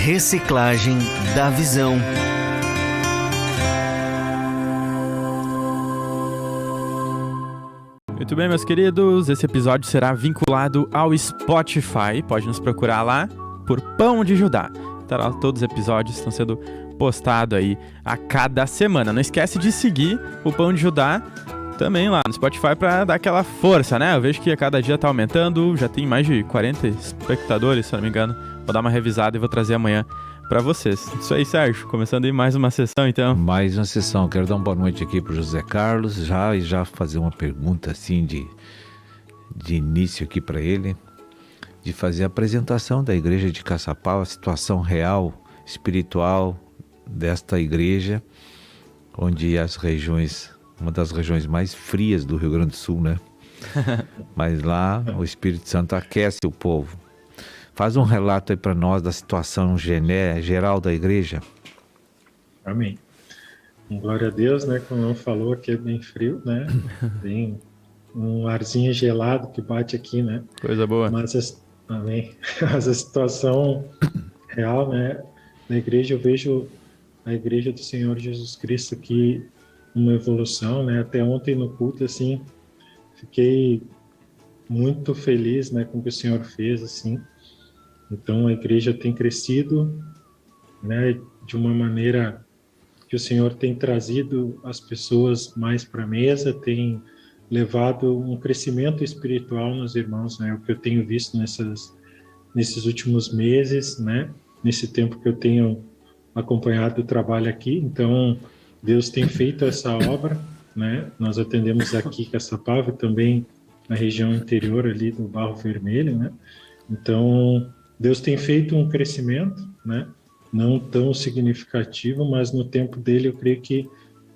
Reciclagem da Visão. Muito bem, meus queridos, esse episódio será vinculado ao Spotify. Pode nos procurar lá por Pão de Judá. Tá, todos os episódios estão sendo postados aí a cada semana. Não esquece de seguir o Pão de Judá também lá no Spotify para dar aquela força, né? Eu vejo que a cada dia tá aumentando, já tem mais de 40 espectadores, se eu não me engano. Vou dar uma revisada e vou trazer amanhã para vocês. Isso aí, Sérgio. Começando aí mais uma sessão, então. Mais uma sessão. Quero dar uma boa noite aqui pro José Carlos já fazer uma pergunta assim de início aqui para ele, de fazer a apresentação da igreja de Caçapava, a situação real, espiritual desta igreja, onde uma das regiões mais frias do Rio Grande do Sul, né? Mas lá o Espírito Santo aquece o povo. Faz um relato aí para nós da situação geral da igreja. Amém. Glória a Deus, né? Como não falou, aqui é bem frio, né? Tem um arzinho gelado que bate aqui, né? Coisa boa. Amém. Mas a situação real, né? Na igreja, eu vejo a igreja do Senhor Jesus Cristo aqui uma evolução, né? Até ontem no culto, assim, fiquei muito feliz, né? Com o que o Senhor fez, assim. Então a igreja tem crescido, né? De uma maneira que o Senhor tem trazido as pessoas mais para a mesa, tem levado um crescimento espiritual nos irmãos, né? O que eu tenho visto nesses últimos meses, né? Nesse tempo que eu tenho acompanhado o trabalho aqui. Então, Deus tem feito essa obra, né? Nós atendemos aqui Caçapava, também na região interior ali do Barro Vermelho, né? Então, Deus tem feito um crescimento, né? Não tão significativo, mas no tempo dele eu creio que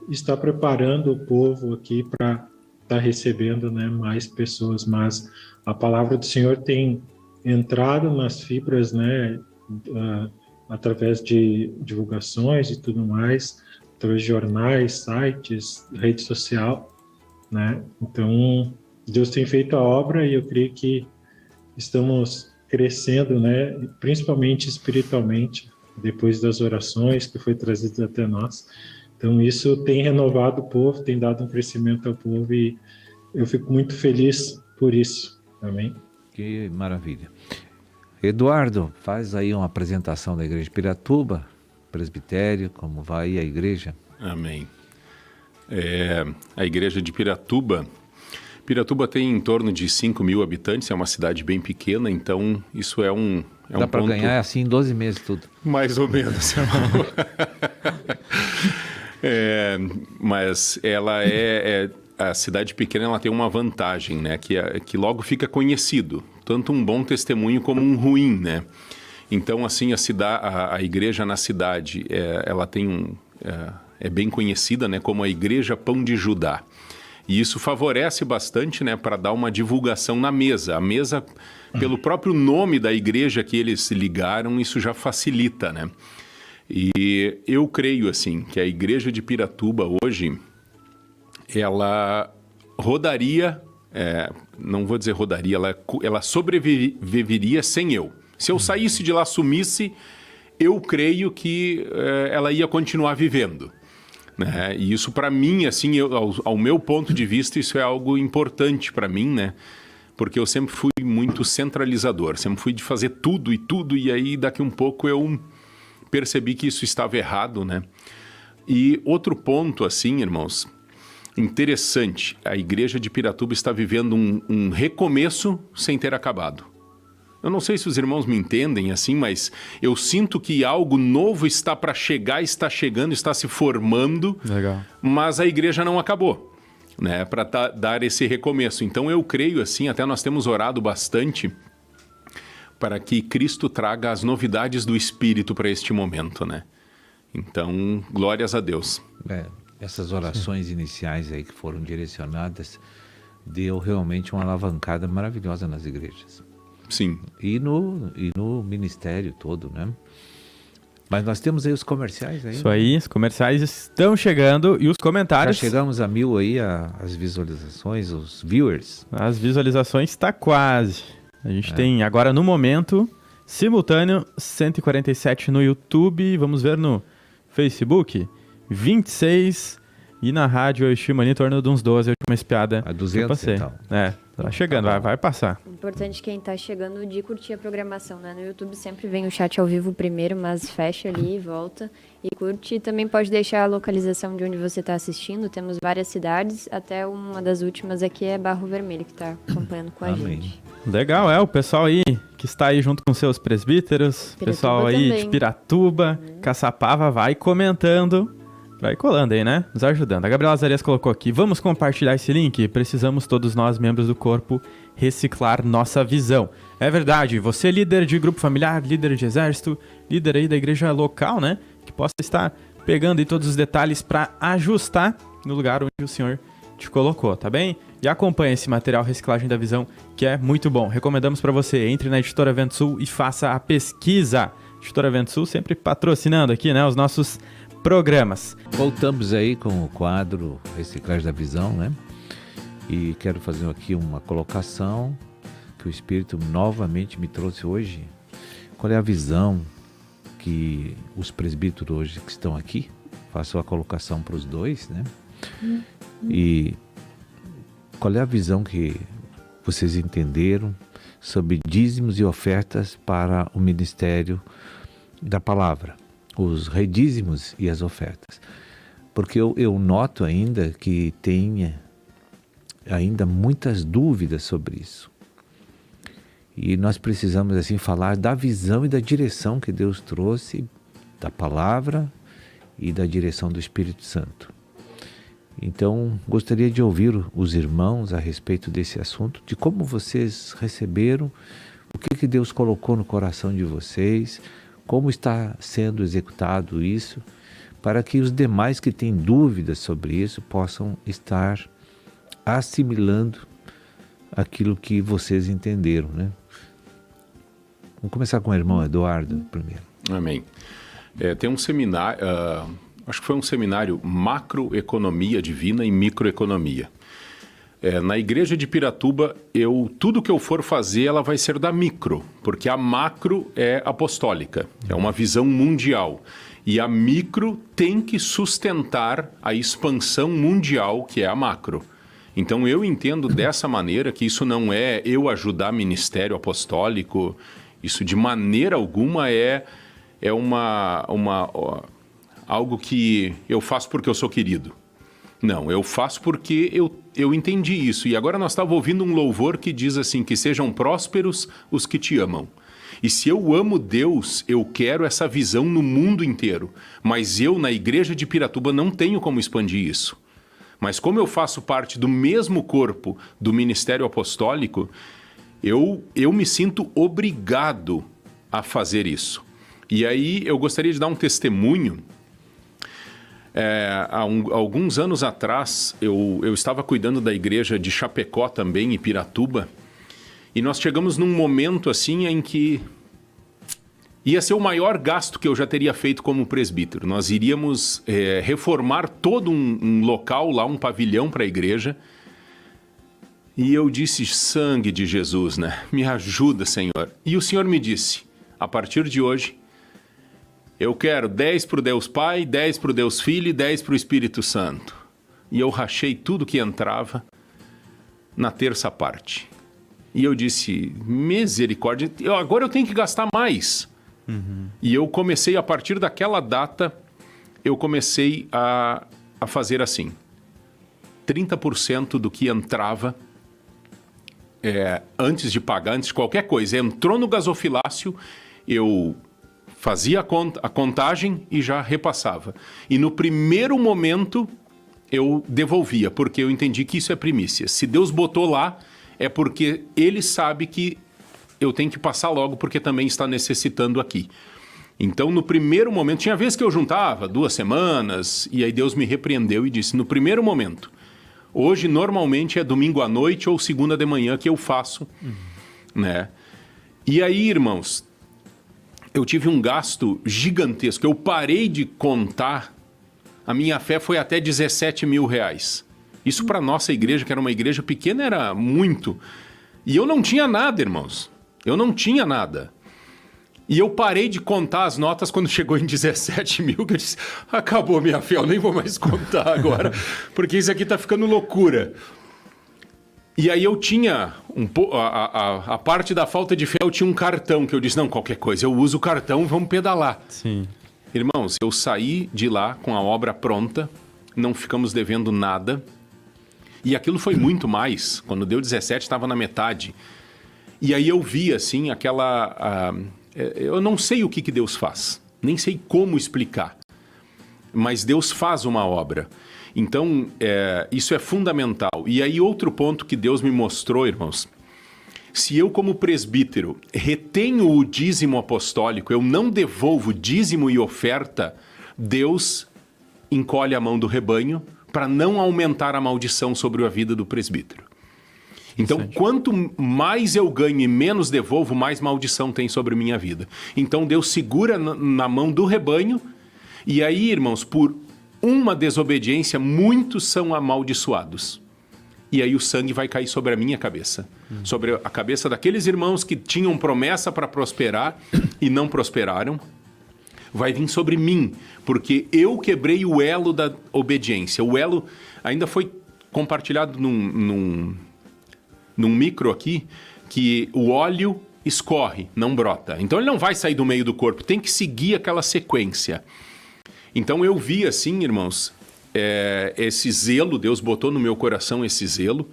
está preparando o povo aqui para estar recebendo, né, mais pessoas. Mas a palavra do Senhor tem entrado nas fibras, né, através de divulgações e tudo mais, através de jornais, sites, rede social, né? Então, Deus tem feito a obra e eu creio que estamos crescendo, né, principalmente espiritualmente, depois das orações que foi trazido até nós. Então, isso tem renovado o povo, tem dado um crescimento ao povo e eu fico muito feliz por isso. Amém? Que maravilha. Eduardo, faz aí uma apresentação da igreja de Piratuba, presbitério, como vai a igreja? Amém. A igreja de Piratuba tem em torno de 5 mil habitantes, é uma cidade bem pequena, então isso é um Dá para ganhar assim em 12 meses tudo. Mais ou menos. Mas ela a cidade pequena, ela tem uma vantagem, né? Que logo fica conhecido, tanto um bom testemunho como um ruim, né? Então, assim, a igreja na cidade, ela tem é bem conhecida, né? Como a Igreja Pão de Judá. E isso favorece bastante, né? Para dar uma divulgação na mesa. A mesa, pelo próprio nome da igreja que eles ligaram, isso já facilita, né? E eu creio, assim, que a igreja de Piratuba hoje, ela rodaria, não vou dizer rodaria, ela sobreviveria sem eu. Se eu saísse de lá, sumisse, eu creio que ela ia continuar vivendo. Né? E isso para mim, assim, ao meu ponto de vista, isso é algo importante para mim, né? Porque eu sempre fui muito centralizador, sempre fui de fazer tudo, e aí daqui um pouco eu percebi que isso estava errado, né? E outro ponto, assim, irmãos, interessante, a igreja de Piratuba está vivendo um recomeço sem ter acabado. Eu não sei se os irmãos me entendem assim, mas eu sinto que algo novo está para chegar, está chegando, está se formando. Legal. Mas a igreja não acabou, né? Para dar esse recomeço. Então eu creio assim, até nós temos orado bastante para que Cristo traga as novidades do Espírito para este momento, né? Então, glórias a Deus. Essas orações iniciais aí que foram direcionadas deu realmente uma alavancada maravilhosa nas igrejas. Sim. E no ministério todo, né? Mas nós temos aí os comerciais aí. Isso aí, os comerciais estão chegando e os comentários. Já chegamos a 1000 aí, as visualizações, os viewers. As visualizações está quase. A gente tem agora no momento simultâneo, 147 no YouTube, vamos ver no Facebook, 26, e na rádio eu estimo ali em torno de uns 12, a última espiada A 200 eu passei. e tal. Tá chegando, vai passar. Importante quem tá chegando de curtir a programação, né? No YouTube sempre vem o chat ao vivo primeiro, mas fecha ali e volta e curte. E também pode deixar a localização de onde você está assistindo. Temos várias cidades, até uma das últimas aqui é Barro Vermelho, que está acompanhando com a Amém. gente. Legal, o pessoal aí que está aí junto com seus presbíteros, Piratuba pessoal aí também. de Piratuba, Caçapava, vai comentando, vai colando aí, né? Nos ajudando. A Gabriela Zarias colocou aqui, vamos compartilhar esse link? Precisamos todos nós, membros do corpo, reciclar nossa visão. É verdade, você líder de grupo familiar, líder de exército, líder aí da igreja local, né? Que possa estar pegando aí todos os detalhes para ajustar no lugar onde o Senhor te colocou, tá bem? E acompanhe esse material Reciclagem da Visão, que é muito bom. Recomendamos para você, entre na Editora Vento Sul e faça a pesquisa. Editora Vento Sul sempre patrocinando aqui, né, os nossos programas. Voltamos aí com o quadro Reciclagem da Visão, né? E quero fazer aqui uma colocação que o Espírito novamente me trouxe hoje. Qual é a visão que os presbíteros hoje que estão aqui, faço a colocação para os dois, né? E qual é a visão que vocês entenderam sobre dízimos e ofertas para o ministério da palavra? Os redízimos e as ofertas. Porque eu noto ainda que tem ainda muitas dúvidas sobre isso. E nós precisamos assim falar da visão e da direção que Deus trouxe da palavra e da direção do Espírito Santo. Então, gostaria de ouvir os irmãos a respeito desse assunto, de como vocês receberam, o que Deus colocou no coração de vocês, como está sendo executado isso, para que os demais que têm dúvidas sobre isso possam estar assimilando aquilo que vocês entenderam, né? Vamos começar com o irmão Eduardo primeiro. Amém. Tem um seminário, acho que foi um seminário Macroeconomia Divina e Microeconomia. Na igreja de Piratuba, tudo que eu for fazer, ela vai ser da micro, porque a macro é apostólica, é uma visão mundial. E a micro tem que sustentar a expansão mundial, que é a macro. Então eu entendo dessa maneira que isso não é eu ajudar ministério apostólico, isso de maneira alguma é algo que eu faço porque eu sou querido. Não, eu faço porque eu entendi isso. E agora nós estávamos ouvindo um louvor que diz assim, que sejam prósperos os que te amam. E se eu amo Deus, eu quero essa visão no mundo inteiro. Mas eu, na igreja de Piratuba, não tenho como expandir isso. Mas como eu faço parte do mesmo corpo do ministério apostólico, eu me sinto obrigado a fazer isso. E aí eu gostaria de dar um testemunho. Há alguns anos atrás, eu estava cuidando da igreja de Chapecó também, em Piratuba, e nós chegamos num momento assim em que ia ser o maior gasto que eu já teria feito como presbítero. Nós iríamos reformar todo um local lá, um pavilhão para a igreja. E eu disse, sangue de Jesus, né? Me ajuda, Senhor. E o Senhor me disse, a partir de hoje, eu quero 10 para o Deus Pai, 10 para o Deus Filho e 10 para o Espírito Santo. E eu rachei tudo que entrava na terça parte. E eu disse, misericórdia, agora eu tenho que gastar mais. E eu comecei, a partir daquela data, eu comecei a fazer assim. 30% do que entrava, antes de pagar, antes de qualquer coisa, entrou no gasofilácio, eu fazia a contagem e já repassava. E no primeiro momento eu devolvia, porque eu entendi que isso é primícia. Se Deus botou lá, é porque Ele sabe que eu tenho que passar logo, porque também está necessitando aqui. Então, no primeiro momento, tinha vezes que eu juntava 2 semanas, e aí Deus me repreendeu e disse, no primeiro momento, hoje normalmente é domingo à noite ou segunda de manhã que eu faço, né? E aí, irmãos, eu tive um gasto gigantesco. Eu parei de contar, a minha fé foi até 17 mil reais. Isso para nossa igreja, que era uma igreja pequena, era muito. E eu não tinha nada, irmãos. Eu não tinha nada. E eu parei de contar as notas quando chegou em 17 mil, que eu disse, acabou minha fé, eu nem vou mais contar agora, porque isso aqui tá ficando loucura. E aí eu tinha, a parte da falta de fé, eu tinha um cartão, que eu disse, não, qualquer coisa, eu uso o cartão, vamos pedalar. Sim. Irmãos, eu saí de lá com a obra pronta, não ficamos devendo nada, e aquilo foi muito mais. Quando deu 17, estava na metade. E aí eu vi, assim, eu não sei o que Deus faz, nem sei como explicar, mas Deus faz uma obra. Então, isso é fundamental. E aí outro ponto que Deus me mostrou, irmãos, se eu como presbítero retenho o dízimo apostólico, eu não devolvo dízimo e oferta, Deus encolhe a mão do rebanho para não aumentar a maldição sobre a vida do presbítero. Então, quanto mais eu ganho e menos devolvo, mais maldição tem sobre minha vida. Então, Deus segura na mão do rebanho, e aí, irmãos, por uma desobediência, muitos são amaldiçoados. E aí o sangue vai cair sobre a minha cabeça, sobre a cabeça daqueles irmãos que tinham promessa para prosperar e não prosperaram. Vai vir sobre mim, porque eu quebrei o elo da obediência. O elo ainda foi compartilhado num micro aqui, que o óleo escorre, não brota. Então ele não vai sair do meio do corpo, tem que seguir aquela sequência. Então eu vi assim, irmãos, esse zelo, Deus botou no meu coração esse zelo.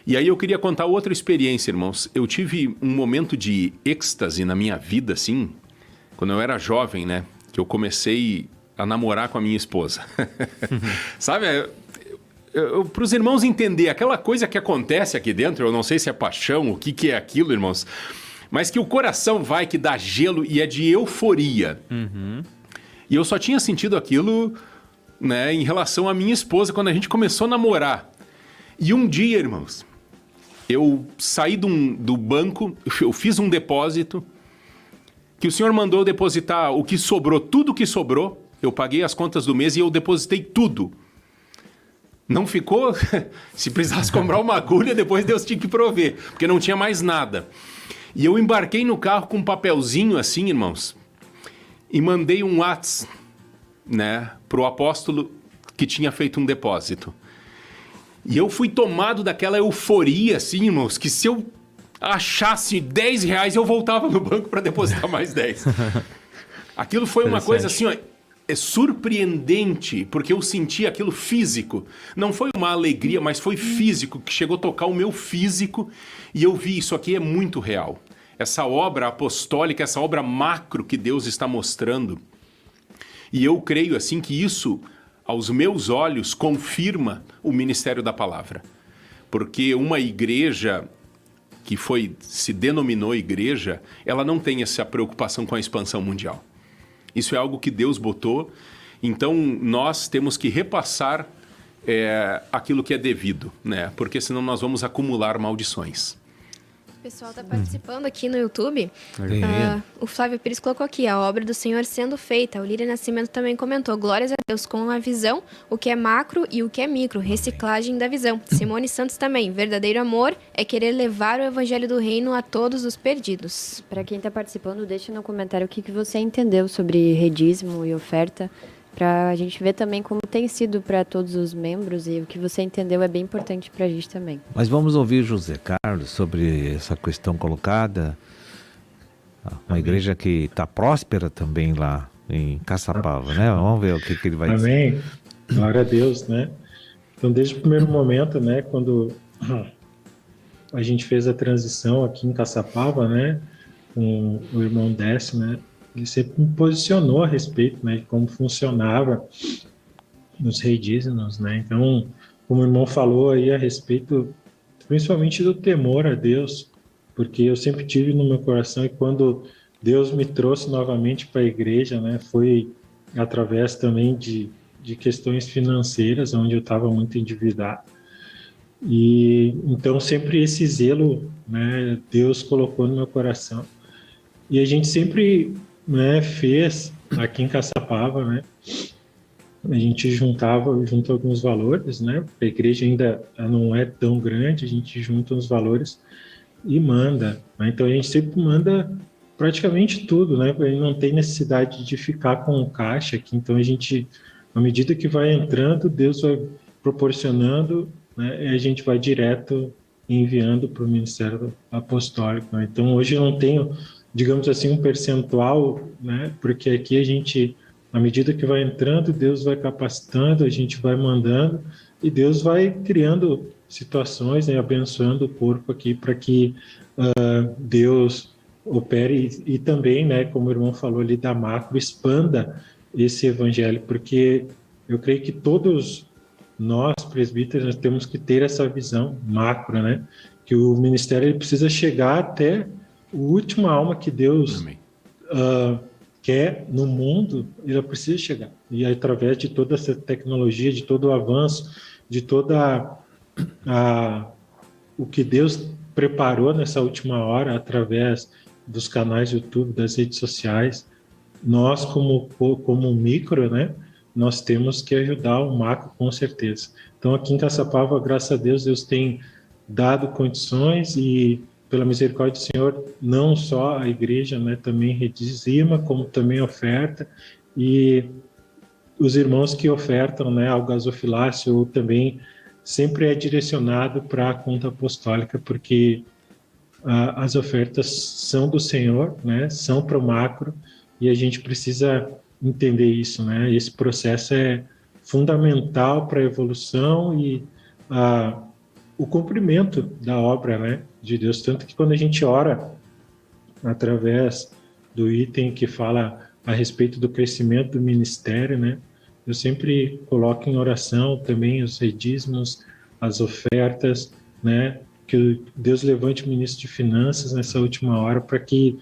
E aí eu queria contar outra experiência, irmãos. Eu tive um momento de êxtase na minha vida, assim, quando eu era jovem, né? Que eu comecei a namorar com a minha esposa. Sabe, para os irmãos entender, aquela coisa que acontece aqui dentro, eu não sei se é paixão, o que é aquilo, irmãos, mas que o coração vai, que dá gelo e é de euforia. E eu só tinha sentido aquilo, né, em relação à minha esposa, quando a gente começou a namorar. E um dia, irmãos, eu saí do banco, eu fiz um depósito, que o senhor mandou eu depositar o que sobrou, tudo que sobrou, eu paguei as contas do mês e eu depositei tudo. Não ficou... Se precisasse comprar uma agulha, depois Deus tinha que prover, porque não tinha mais nada. E eu embarquei no carro com um papelzinho assim, irmãos, e mandei um WhatsApp, né, pro apóstolo que tinha feito um depósito. E eu fui tomado daquela euforia, assim, irmãos, que se eu achasse 10 reais, eu voltava no banco para depositar mais 10. Aquilo foi uma coisa assim, ó, surpreendente, porque eu senti aquilo físico. Não foi uma alegria, mas foi físico, que chegou a tocar o meu físico, e eu vi, isso aqui é muito real. Essa obra apostólica, essa obra macro que Deus está mostrando. E eu creio, assim, que isso, aos meus olhos, confirma o ministério da palavra. Porque uma igreja que se denominou igreja, ela não tem essa preocupação com a expansão mundial. Isso é algo que Deus botou, então nós temos que repassar aquilo que é devido, né? Porque senão nós vamos acumular maldições. O pessoal está participando aqui no YouTube. O Flávio Pires colocou aqui, a obra do Senhor sendo feita. O Líria Nascimento também comentou, glórias a Deus, com a visão, o que é macro e o que é micro, reciclagem da visão. Simone Santos também, verdadeiro amor é querer levar o evangelho do reino a todos os perdidos. Para quem está participando, deixa no comentário o que você entendeu sobre redízimo e oferta, para a gente ver também como tem sido para todos os membros, e o que você entendeu é bem importante para a gente também. Mas vamos ouvir José Carlos sobre essa questão colocada. Uma igreja que está próspera também lá em Caçapava, né? Vamos ver o que ele vai dizer. Amém. Glória a Deus, né? Então, desde o primeiro momento, né, quando a gente fez a transição aqui em Caçapava, né, com o irmão Décio, né, ele sempre me posicionou a respeito, né, de como funcionava os redízimos, né? Então, como o irmão falou aí a respeito, principalmente do temor a Deus, porque eu sempre tive no meu coração, e quando Deus me trouxe novamente para a igreja, né, foi através também de questões financeiras, onde eu estava muito endividado. E então sempre esse zelo, né, Deus colocou no meu coração. E a gente sempre, né, fez aqui em Caçapava, né, a gente junta alguns valores, né, a igreja ainda não é tão grande, a gente junta uns valores e manda, né? Então a gente sempre manda praticamente tudo, né? Ele não tem necessidade de ficar com o caixa aqui, então a gente, à medida que vai entrando, Deus vai proporcionando, né? E a gente vai direto enviando para o Ministério Apostólico, né? Então hoje eu não tenho, digamos assim, um percentual, né? Porque aqui a gente, à medida que vai entrando, Deus vai capacitando, a gente vai mandando e Deus vai criando situações, né? Abençoando o corpo aqui para que Deus opere e também, né, como o irmão falou ali da macro, expanda esse evangelho, porque eu creio que todos nós, presbíteros, nós temos que ter essa visão macro, né, que o ministério ele precisa chegar até a última alma que Deus quer no mundo, ele precisa chegar. E através de toda essa tecnologia, de todo o avanço, de toda o que Deus preparou nessa última hora, através dos canais YouTube, das redes sociais, nós como micro, né, nós temos que ajudar o macro com certeza. Então aqui em Caçapava, graças a Deus, Deus tem dado condições e pela misericórdia do Senhor, não só a igreja, né, também redizima, como também oferta, e os irmãos que ofertam, né, ao gasofilácio ou também sempre é direcionado para a conta apostólica, porque as ofertas são do Senhor, né? São para o macro, e a gente precisa entender isso, né? Esse processo é fundamental para a evolução e o cumprimento da obra, né, de Deus. Tanto que quando a gente ora através do item que fala a respeito do crescimento do ministério, né, eu sempre coloco em oração também os dízimos, as ofertas, né, que Deus levante o ministro de Finanças nessa última hora para que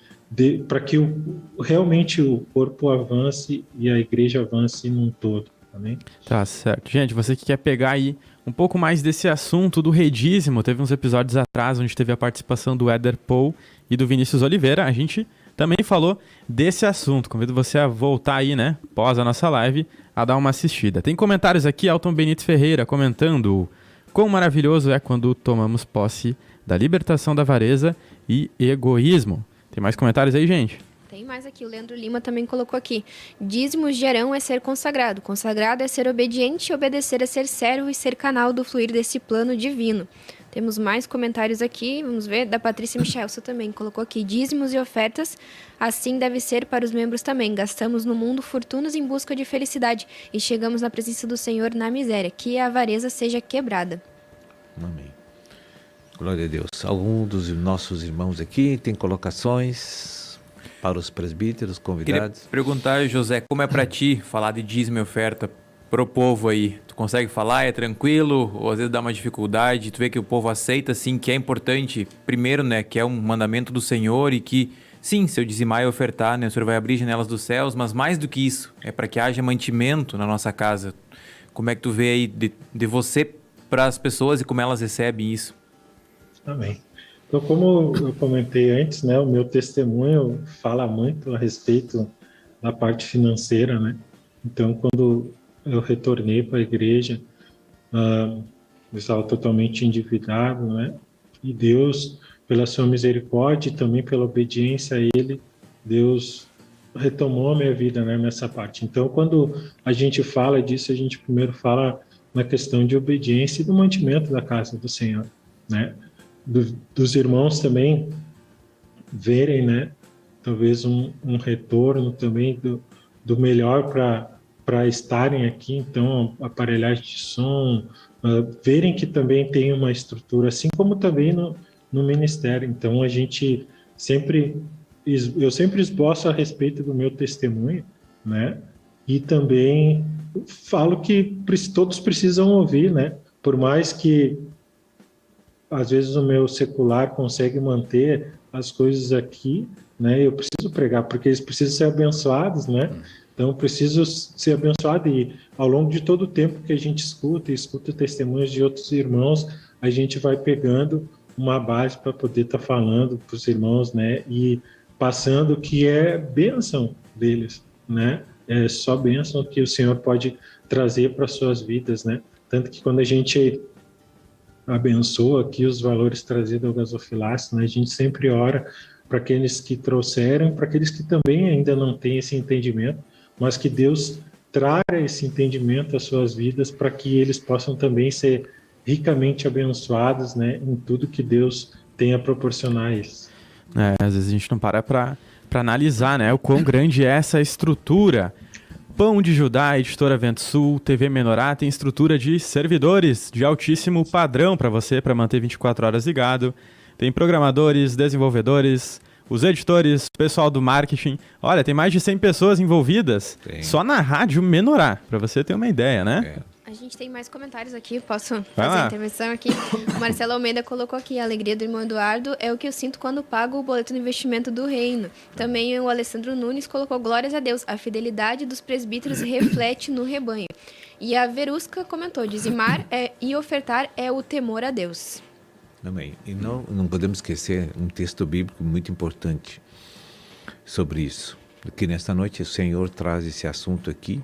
realmente o corpo avance e a igreja avance num todo. Amém? Tá certo. Gente, você que quer pegar aí um pouco mais desse assunto do redízimo, teve uns episódios atrás onde teve a participação do Éder Paul e do Vinícius Oliveira, a gente também falou desse assunto. Convido você a voltar aí, né, pós a nossa live, a dar uma assistida. Tem comentários aqui, Alton Benito Ferreira comentando: quão maravilhoso é quando tomamos posse da libertação da avareza e egoísmo. Tem mais comentários aí, gente? Tem mais aqui, o Leandro Lima também colocou aqui. Dízimos de Arão é ser consagrado. Consagrado é ser obediente, obedecer é ser servo e ser canal do fluir desse plano divino. Temos mais comentários aqui, vamos ver, da Patrícia Michelson também colocou aqui. Dízimos e ofertas, assim deve ser para os membros também. Gastamos no mundo fortunas em busca de felicidade e chegamos na presença do Senhor na miséria. Que a avareza seja quebrada. Amém. Glória a Deus. Algum dos nossos irmãos aqui tem colocações para os presbíteros convidados? Queria perguntar, José, como é para ti falar de dízimo e oferta pro povo aí? Tu consegue falar? É tranquilo? Ou às vezes dá uma dificuldade? Tu vê que o povo aceita, sim, que é importante, primeiro, né, que é um mandamento do Senhor e que, sim, se eu dizimar e ofertar, né, o Senhor vai abrir janelas dos céus, mas mais do que isso, é para que haja mantimento na nossa casa. Como é que tu vê aí de você para as pessoas e como elas recebem isso? Amém. Então, como eu comentei antes, né, o meu testemunho fala muito a respeito da parte financeira, né? Então, quando eu retornei para a igreja, eu estava totalmente endividado, né? E Deus, pela sua misericórdia e também pela obediência a Ele, Deus retomou a minha vida, né, nessa parte. Então, quando a gente fala disso, a gente primeiro fala na questão de obediência e do mantimento da casa do Senhor, né? Dos irmãos também verem, né, talvez um retorno também do melhor para estarem aqui, então aparelhagem de som, verem que também tem uma estrutura, assim como também no ministério. Então eu sempre esboço a respeito do meu testemunho, né, e também falo que todos precisam ouvir, né, por mais que às vezes o meu secular consegue manter as coisas aqui, né? Eu preciso pregar, porque eles precisam ser abençoados, né? Então, eu preciso ser abençoado e ao longo de todo o tempo que a gente escuta testemunhos de outros irmãos, a gente vai pegando uma base para poder estar falando para os irmãos, né? E passando o que é bênção deles, né? É só bênção que o Senhor pode trazer para as suas vidas, né? Tanto que quando a gente abençoa aqui os valores trazidos ao gasofilácio, né? A gente sempre ora para aqueles que trouxeram, para aqueles que também ainda não têm esse entendimento, mas que Deus traga esse entendimento às suas vidas para que eles possam também ser ricamente abençoados, né, em tudo que Deus tem a proporcionar a eles. Às vezes a gente não para analisar, né, o quão grande é essa estrutura. Pão de Judá, Editora Vento Sul, TV Menorá tem estrutura de servidores de altíssimo padrão para você, para manter 24 horas ligado. Tem programadores, desenvolvedores, os editores, pessoal do marketing. Olha, tem mais de 100 pessoas envolvidas só na Rádio Menorá, para você ter uma ideia, né? A gente tem mais comentários aqui, posso Vai fazer lá. a intervenção aqui? O Marcelo Almeida colocou aqui, a alegria do irmão Eduardo é o que eu sinto quando pago o boleto do investimento do reino. Também o Alessandro Nunes colocou, glórias a Deus, a fidelidade dos presbíteros reflete no rebanho. E a Verusca comentou, dizimar e ofertar é o temor a Deus. Amém. E não podemos esquecer um texto bíblico muito importante sobre isso. Que nesta noite o Senhor traz esse assunto aqui,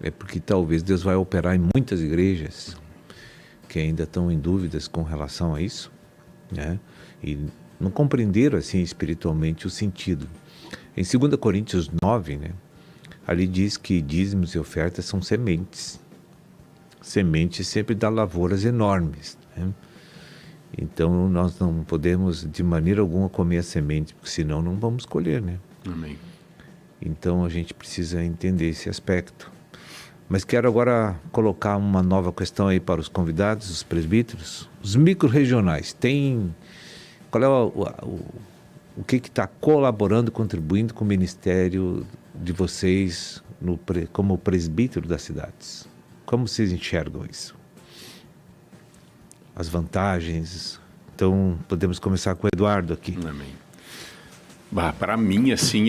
é porque talvez Deus vai operar em muitas igrejas que ainda estão em dúvidas com relação a isso, né? E não compreenderam assim espiritualmente o sentido. Em 2 Coríntios 9, né, ali diz que dízimos e ofertas são sementes. Sementes sempre dá lavouras enormes, né? Então nós não podemos de maneira alguma comer a semente, porque senão não vamos colher, né? Amém. Então a gente precisa entender esse aspecto. Mas quero agora colocar uma nova questão aí para os convidados, os presbíteros. Os micro-regionais, qual é o que está colaborando, contribuindo com o ministério de vocês como presbítero das cidades? Como vocês enxergam isso? As vantagens. Então, podemos começar com o Eduardo aqui. Amém. Para mim, assim,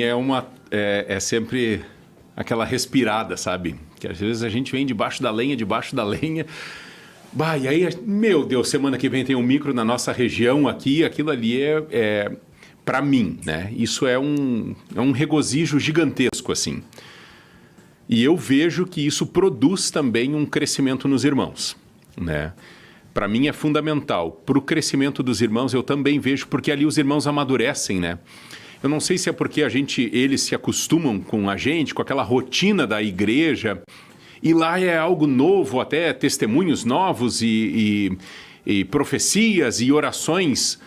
é sempre aquela respirada, sabe? Que às vezes a gente vem debaixo da lenha. E aí, meu Deus, semana que vem tem um micro na nossa região aqui, aquilo ali para mim, né? Isso é um regozijo gigantesco, assim. E eu vejo que isso produz também um crescimento nos irmãos, né? Para mim é fundamental. Para o crescimento dos irmãos eu também vejo, porque ali os irmãos amadurecem, né? Eu não sei se é porque eles se acostumam com a gente, com aquela rotina da igreja, e lá é algo novo, até testemunhos novos e profecias e orações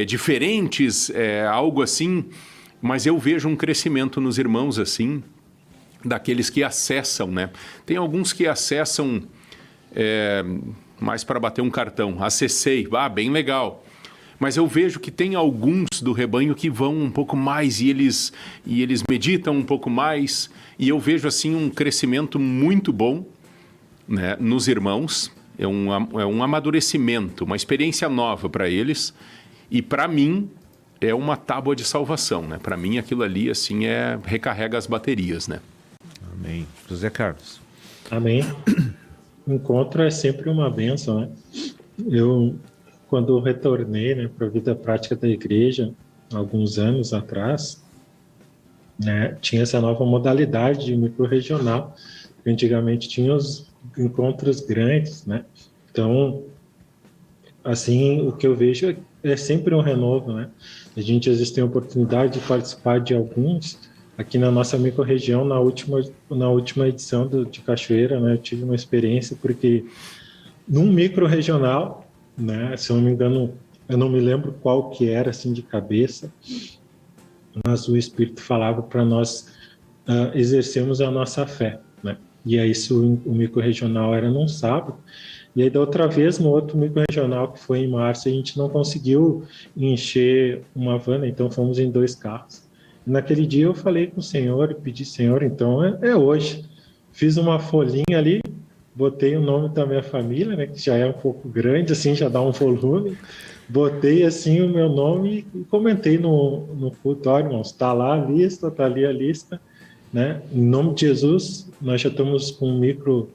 diferentes, algo assim. Mas eu vejo um crescimento nos irmãos, assim, daqueles que acessam, né? Tem alguns que acessam mais para bater um cartão. Acessei, bem legal. Mas eu vejo que tem alguns do rebanho que vão um pouco mais e eles meditam um pouco mais. E eu vejo assim um crescimento muito bom, né, nos irmãos. É um amadurecimento, uma experiência nova para eles. E para mim é uma tábua de salvação, né? Para mim aquilo ali assim recarrega as baterias, né? Amém. José Carlos. Amém. Encontro é sempre uma bênção, né? Quando retornei, né, para a vida prática da igreja, alguns anos atrás, né, tinha essa nova modalidade de micro-regional. Antigamente tinha os encontros grandes, né? Então, assim, o que eu vejo é sempre um renovo, né? A gente às vezes tem a oportunidade de participar de alguns. Aqui na nossa micro-região, na última edição de Cachoeira, né, eu tive uma experiência, porque num micro-regional, né, se eu não me engano, eu não me lembro qual que era, assim, de cabeça, mas o Espírito falava para nós exercermos a nossa fé, né? E aí o micro-regional era num sábado, e aí da outra vez, no outro micro-regional, que foi em março, a gente não conseguiu encher uma van, né? Então fomos em 2 carros. E naquele dia eu falei com o Senhor e pedi, Senhor, então é hoje. Fiz uma folhinha ali, botei o nome da minha família, né, que já é um pouco grande, assim, já dá um volume. Botei, assim, o meu nome e comentei no culto, olha, irmãos, está lá a lista, está ali a lista, né? Em nome de Jesus, nós já estamos com um micro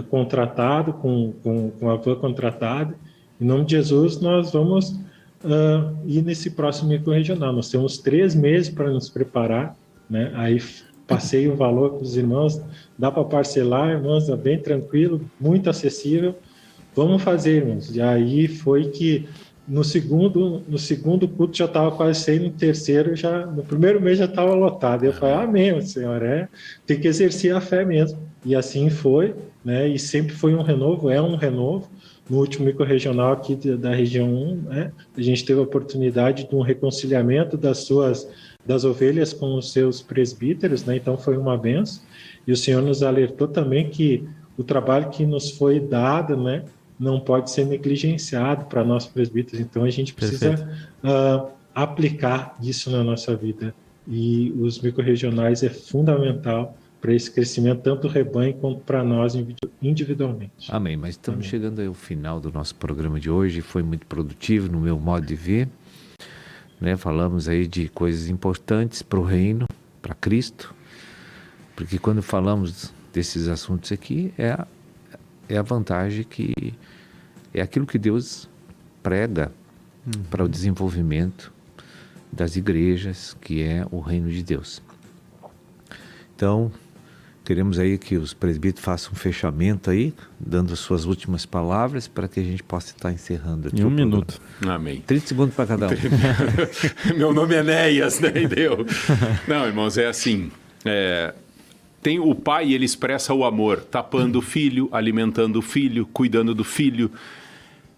contratado, com a van contratada. Em nome de Jesus, nós vamos ir nesse próximo micro-regional. Nós temos 3 meses para nos preparar, né? Aí passei o valor para os irmãos, dá para parcelar, irmãos, é bem tranquilo, muito acessível. Vamos fazer, irmãos. E aí foi que no segundo culto já estava quase cheio, no terceiro no primeiro mês já estava lotado. Eu falei, amém, Senhor, tem que exercer a fé mesmo. E assim foi, né? E sempre foi um renovo, é um renovo. No último microrregional aqui da região 1, né, a gente teve a oportunidade de um reconciliamento das ovelhas com os seus presbíteros, né? Então foi uma benção. E o Senhor nos alertou também que o trabalho que nos foi dado, né, não pode ser negligenciado para nós presbíteros. Então a gente precisa aplicar isso na nossa vida. E os microrregionais é fundamental para esse crescimento, tanto do rebanho quanto para nós individualmente. Amém. Mas estamos chegando ao final do nosso programa de hoje. Foi muito produtivo no meu modo de ver. Né? Falamos aí de coisas importantes para o reino, para Cristo. Porque quando falamos desses assuntos aqui, é a vantagem que é aquilo que Deus prega para o desenvolvimento das igrejas, que é o reino de Deus. Então, queremos aí que os presbíteros façam um fechamento aí, dando as suas últimas palavras, para que a gente possa estar encerrando aqui. Em um minuto. Amém. 30 segundos para cada um. Meu nome é Enéas, né? E deu. Não, irmãos, é assim. Tem o pai, ele expressa o amor, tapando o filho, alimentando o filho, cuidando do filho.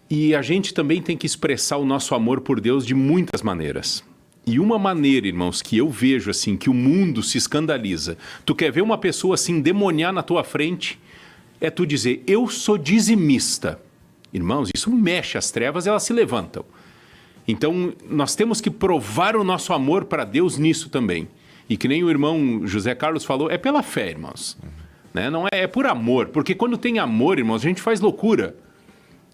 E a gente também tem que expressar o nosso amor por Deus de muitas maneiras. E uma maneira, irmãos, que eu vejo assim, que o mundo se escandaliza. Tu quer ver uma pessoa assim endemoniar na tua frente? É tu dizer, eu sou dizimista. Irmãos, isso mexe, as trevas elas se levantam. Então, nós temos que provar o nosso amor para Deus nisso também. E que nem o irmão José Carlos falou, é pela fé, irmãos. Né? Não é por amor, porque quando tem amor, irmãos, a gente faz loucura.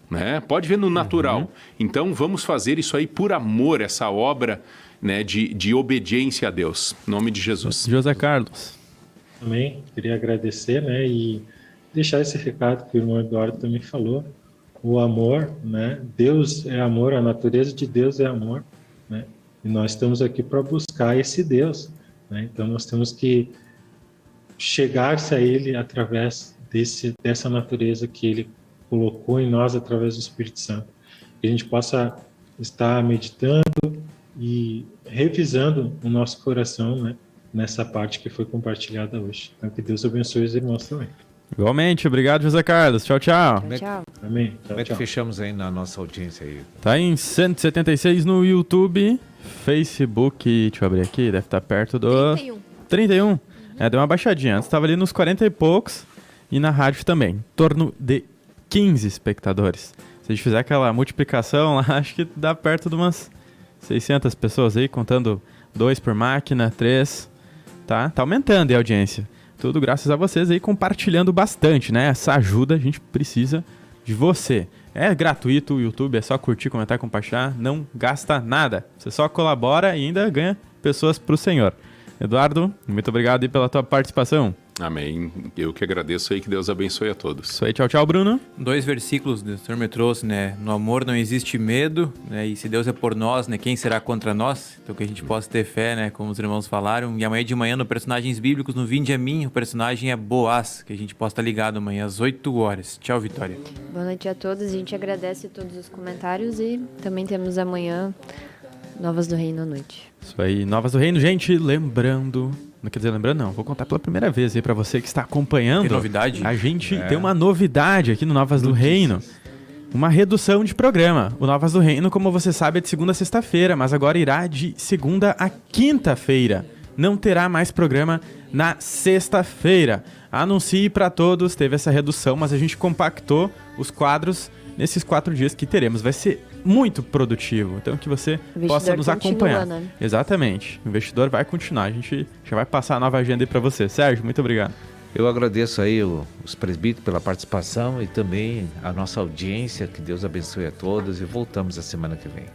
Né? Pode ver no natural. Então, vamos fazer isso aí por amor, essa obra, né, de obediência a Deus. Em nome de Jesus. José Carlos. Também queria agradecer, né, e deixar esse recado que o irmão Eduardo também falou. O amor, né? Deus é amor, a natureza de Deus é amor, né? E nós estamos aqui para buscar esse Deus, né? Então nós temos que chegar-se a Ele através dessa natureza que Ele colocou em nós através do Espírito Santo. Que a gente possa estar meditando e revisando o nosso coração, né, nessa parte que foi compartilhada hoje. Então que Deus abençoe os irmãos também. Igualmente, obrigado, José Carlos. Tchau, tchau. Tchau. Amém. Como é que fechamos aí na nossa audiência aí? Tá em 176 no YouTube, Facebook, deixa eu abrir aqui, deve estar perto do... 31. Deu uma baixadinha, antes estava ali nos 40 e poucos, e na rádio também, em torno de 15 espectadores. Se a gente fizer aquela multiplicação lá, acho que dá perto de umas 600 pessoas aí, contando 2 por máquina, 3, tá? Tá aumentando a audiência. Tudo graças a vocês aí compartilhando bastante, né? Essa ajuda a gente precisa de você. É gratuito o YouTube, é só curtir, comentar, compartilhar, não gasta nada. Você só colabora e ainda ganha pessoas pro Senhor. Eduardo, muito obrigado aí pela tua participação. Amém. Eu que agradeço aí, que Deus abençoe a todos. Isso aí, tchau, tchau, Bruno. 2 versículos que o Senhor me trouxe, né? No amor não existe medo, né? E se Deus é por nós, né? Quem será contra nós? Então que a gente possa ter fé, né? Como os irmãos falaram. E amanhã de manhã, no Personagens Bíblicos, no Vinde a Mim, o personagem é Boaz, que a gente possa estar ligado amanhã às 8 horas. Tchau, Vitória. Boa noite a todos. A gente agradece todos os comentários e também temos amanhã Novas do Reino à noite. Isso aí, Novas do Reino, gente, lembrando... Não quer dizer, lembrando não, vou contar pela primeira vez aí pra você que está acompanhando. Tem novidade? A gente tem uma novidade aqui no Novas do Reino. Uma redução de programa. O Novas do Reino, como você sabe, é de segunda a sexta-feira, mas agora irá de segunda a quinta-feira. Não terá mais programa na sexta-feira. Anuncie pra todos, teve essa redução, mas a gente compactou os quadros nesses 4 dias que teremos. Vai ser muito produtivo, então que você possa nos acompanhar. Né? Exatamente, o investidor vai continuar, a gente já vai passar a nova agenda aí para você. Sérgio, muito obrigado. Eu agradeço aí os presbíteros pela participação e também a nossa audiência, que Deus abençoe a todos e voltamos a semana que vem.